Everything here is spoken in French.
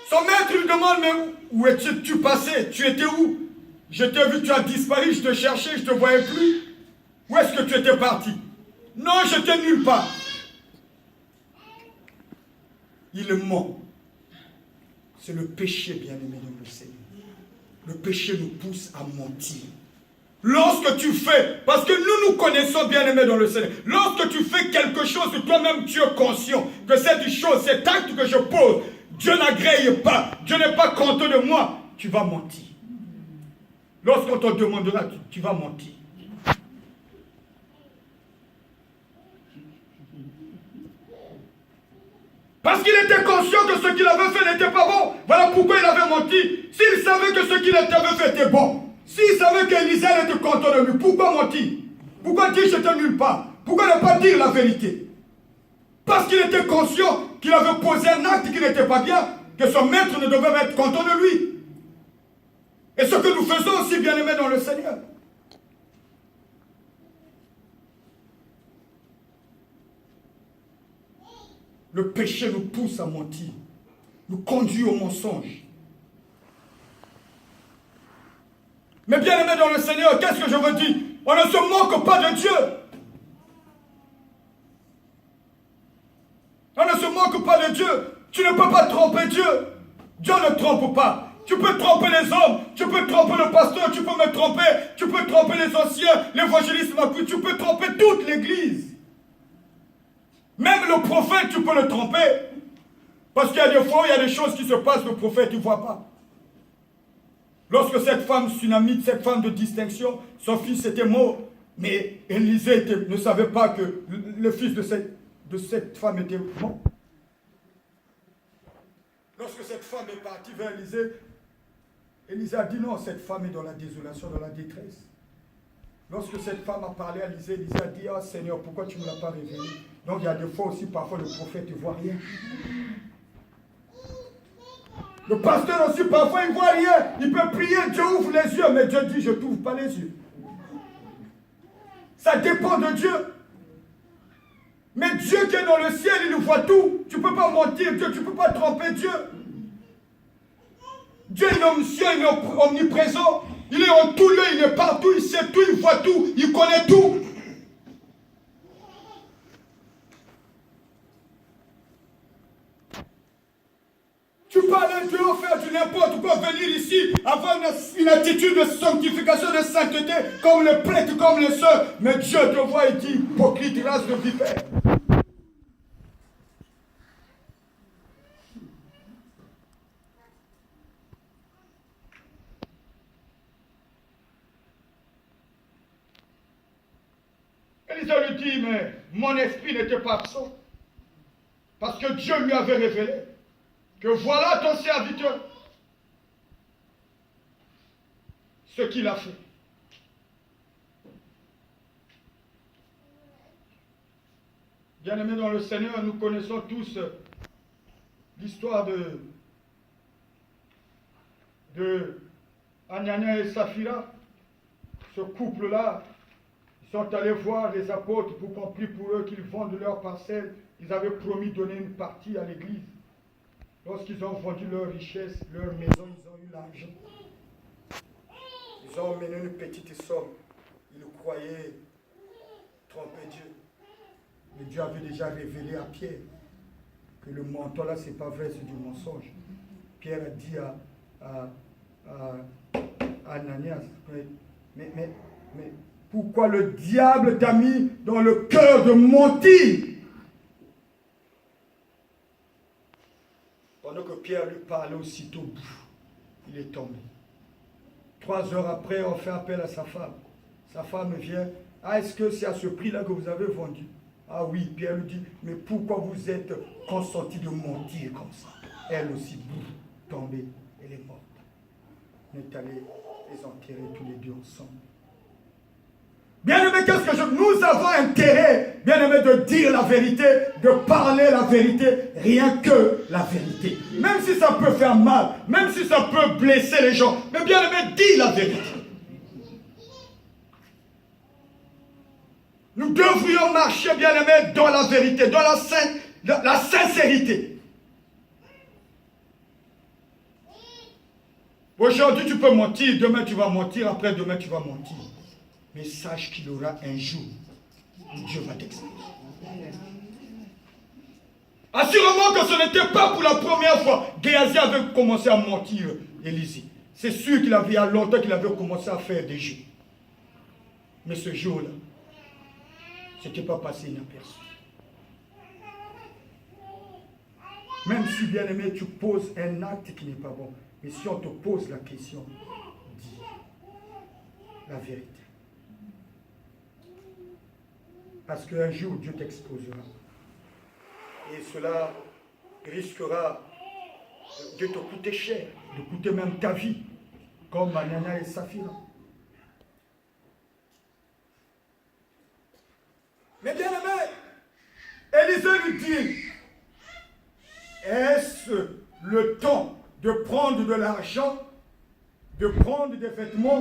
Son maître lui demande, mais où es-tu passé? Tu étais où? Je t'ai vu, tu as disparu, je te cherchais, je ne te voyais plus. Où est-ce que tu étais parti? Non, je n'étais nulle part. Il ment. C'est le péché, bien-aimé dans le Seigneur. Le péché nous pousse à mentir. Lorsque tu fais, parce que nous connaissons, bien-aimé dans le Seigneur, lorsque tu fais quelque chose, toi-même tu es conscient que cette chose, cet acte que je pose, Dieu n'agrée pas, Dieu n'est pas content de moi, tu vas mentir. Lorsqu'on te demandera, tu vas mentir. Parce qu'il était conscient que ce qu'il avait fait n'était pas bon. Voilà pourquoi il avait menti. S'il savait que ce qu'il avait fait était bon, s'il savait qu'Élisée était content de lui, pourquoi mentir? Pourquoi dire j'étais nulle part? Pourquoi ne pas dire la vérité? Parce qu'il était conscient qu'il avait posé un acte qui n'était pas bien, que son maître ne devait pas être content de lui. Et ce que nous faisons aussi, bien-aimés dans le Seigneur. Le péché nous pousse à mentir, nous conduit au mensonge. Mais bien-aimés dans le Seigneur, qu'est-ce que je veux dire? On ne se moque pas de Dieu. On ne se moque pas de Dieu. Tu ne peux pas tromper Dieu. Dieu ne trompe pas. Tu peux tromper les hommes, tu peux tromper le pasteur, tu peux me tromper, tu peux tromper les anciens, l'évangéliste Macou, tu peux tromper toute l'église. Même le prophète, tu peux le tromper. Parce qu'il y a des fois où il y a des choses qui se passent, le prophète ne voit pas. Lorsque cette femme tsunamite, cette femme de distinction, son fils était mort, mais Élisée ne savait pas que le fils de cette femme était mort. Lorsque cette femme est partie vers Élisée, Élisée a dit non, cette femme est dans la désolation, dans la détresse. Lorsque cette femme a parlé à Élisée, Élisée a dit, ah Seigneur, pourquoi tu ne me l'as pas révélé? Donc il y a des fois aussi, parfois le prophète ne voit rien. Le pasteur aussi, parfois il ne voit rien. Il peut prier, Dieu ouvre les yeux, mais Dieu dit, je ne t'ouvre pas les yeux. Ça dépend de Dieu. Mais Dieu qui est dans le ciel, il nous voit tout. Tu ne peux pas mentir Dieu, tu ne peux pas tromper Dieu. Dieu il est omniscient, il est omniprésent. Il est en tout lieu, il est partout, il sait tout, il voit tout, il connaît tout. Tu peux aller dehors faire du n'importe quoi, venir ici, avoir une attitude de sanctification, de sainteté, comme les prêtres, comme les sœurs. Mais Dieu te voit et dit, hypocrite, race de vipère. Élisée lui dit, mais mon esprit n'était pas absent. Parce que Dieu lui avait révélé que voilà ton serviteur, ce qu'il a fait. Bien-aimés dans le Seigneur, nous connaissons tous l'histoire de Anania et Saphira. Ce couple-là, ils sont allés voir les apôtres pour qu'on prie pour eux, qu'ils vendent leurs parcelles. Ils avaient promis de donner une partie à l'église. Lorsqu'ils ont vendu leurs richesses, leur maison, ils ont eu l'argent. Ils ont emmené une petite somme. Ils croyaient tromper Dieu. Mais Dieu avait déjà révélé à Pierre que le menton là, c'est pas vrai, c'est du mensonge. Pierre a dit à Ananias, mais pourquoi le diable t'a mis dans le cœur de mentir? Pendant que Pierre lui parlait aussitôt, il est tombé. 3 heures après, on fait appel à sa femme. Sa femme vient. Ah, est-ce que c'est à ce prix-là que vous avez vendu? Ah oui, Pierre lui dit, mais pourquoi vous êtes consenti de mentir comme ça? Elle aussi, tombée, elle est morte. On est allé les enterrer tous les deux ensemble. Bien-aimé, qu'est-ce que nous avons intérêt, bien-aimé, de dire la vérité, de parler la vérité, rien que la vérité. Même si ça peut faire mal, même si ça peut blesser les gens, mais bien-aimé, dis la vérité. Nous devrions marcher, bien-aimé, dans la vérité, dans la sincérité. Aujourd'hui, tu peux mentir, demain tu vas mentir, après-demain tu vas mentir. Mais sache qu'il y aura un jour où Dieu va t'exposer. Assurément que ce n'était pas pour la première fois. Géasi avait commencé à mentir, Élisée. C'est sûr qu'il avait, il y a longtemps qu'il avait commencé à faire des jeux. Mais ce jour-là, ce n'était pas passé inaperçu. Même si, bien aimé, tu poses un acte qui n'est pas bon, mais si on te pose la question, dis la vérité. Parce qu'un jour, Dieu t'exposera. Et cela risquera de te coûter cher, de coûter même ta vie, comme Anania et Saphira. Mais bien aimé, Élisée lui dit, est-ce le temps de prendre de l'argent, de prendre des vêtements